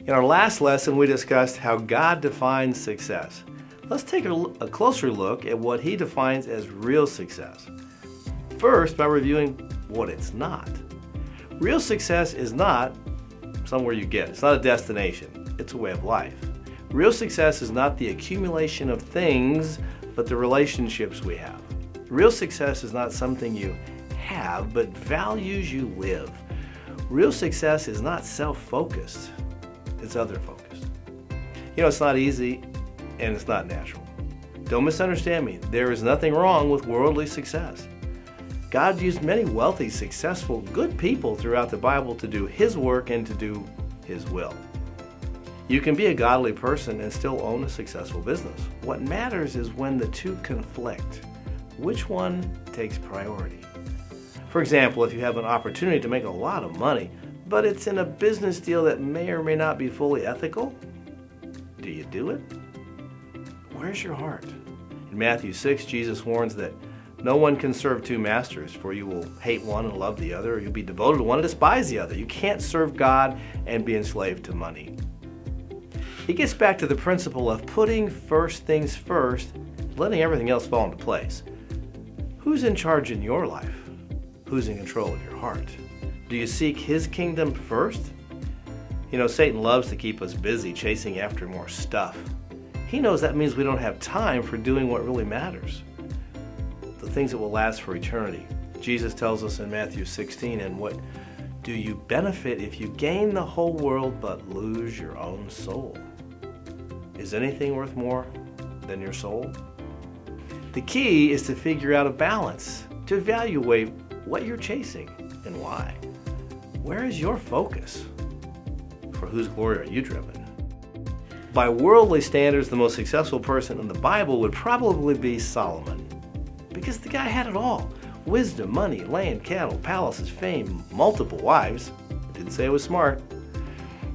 In our last lesson, we discussed how God defines success. Let's take a closer look at what He defines as real success. First, by reviewing what it's not. Real success is not somewhere you get. It's not a destination. It's a way of life. Real success is not the accumulation of things, but the relationships we have. Real success is not something you have, but values you live. Real success is not self-focused. It's other-focused. It's not easy and it's not natural. Don't misunderstand me. There is nothing wrong with worldly success. God used many wealthy, successful, good people throughout the Bible to do His work and to do His will. You can be a godly person and still own a successful business. What matters is when the two conflict. Which one takes priority? For example, if you have an opportunity to make a lot of money, but it's in a business deal that may or may not be fully ethical, do you do it? Where's your heart? In Matthew 6, Jesus warns that no one can serve two masters, for you will hate one and love the other, or you'll be devoted to one and despise the other. You can't serve God and be enslaved to money. He gets back to the principle of putting first things first, letting everything else fall into place. Who's in charge in your life? Who's in control of your heart? Do you seek His kingdom first? Satan loves to keep us busy chasing after more stuff. He knows that means we don't have time for doing what really matters, the things that will last for eternity. Jesus tells us in Matthew 16, "And what do you benefit if you gain the whole world but lose your own soul?" Is anything worth more than your soul? The key is to figure out a balance, to evaluate what you're chasing and why. Where is your focus? For whose glory are you driven? By worldly standards, the most successful person in the Bible would probably be Solomon, because the guy had it all. Wisdom, money, land, cattle, palaces, fame, multiple wives. Didn't say it was smart.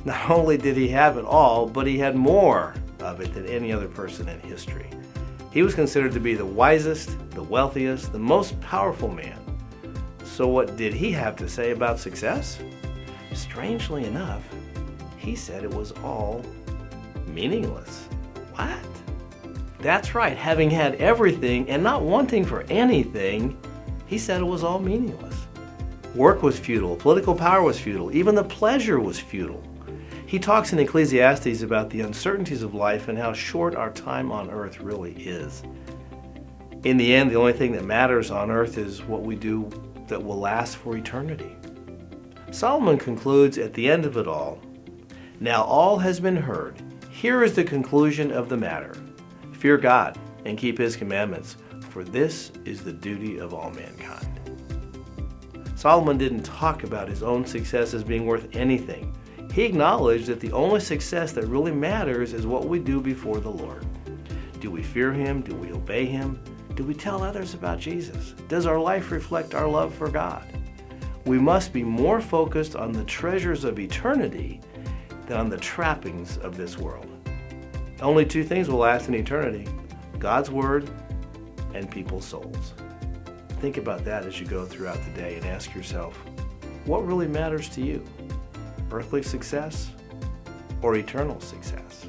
Not only did he have it all, but he had more of it than any other person in history. He was considered to be the wisest, the wealthiest, the most powerful man. So what did he have to say about success? Strangely enough, he said it was all meaningless. What? That's right, having had everything and not wanting for anything, he said it was all meaningless. Work was futile, political power was futile, even the pleasure was futile. He talks in Ecclesiastes about the uncertainties of life and how short our time on earth really is. In the end, the only thing that matters on earth is what we do that will last for eternity. Solomon concludes at the end of it all, "Now all has been heard. Here is the conclusion of the matter. Fear God and keep His commandments, for this is the duty of all mankind." Solomon didn't talk about his own success as being worth anything. He acknowledged that the only success that really matters is what we do before the Lord. Do we fear Him? Do we obey Him? Do we tell others about Jesus? Does our life reflect our love for God? We must be more focused on the treasures of eternity than on the trappings of this world. Only two things will last in eternity: God's Word and people's souls. Think about that as you go throughout the day and ask yourself, what really matters to you? Earthly success or eternal success?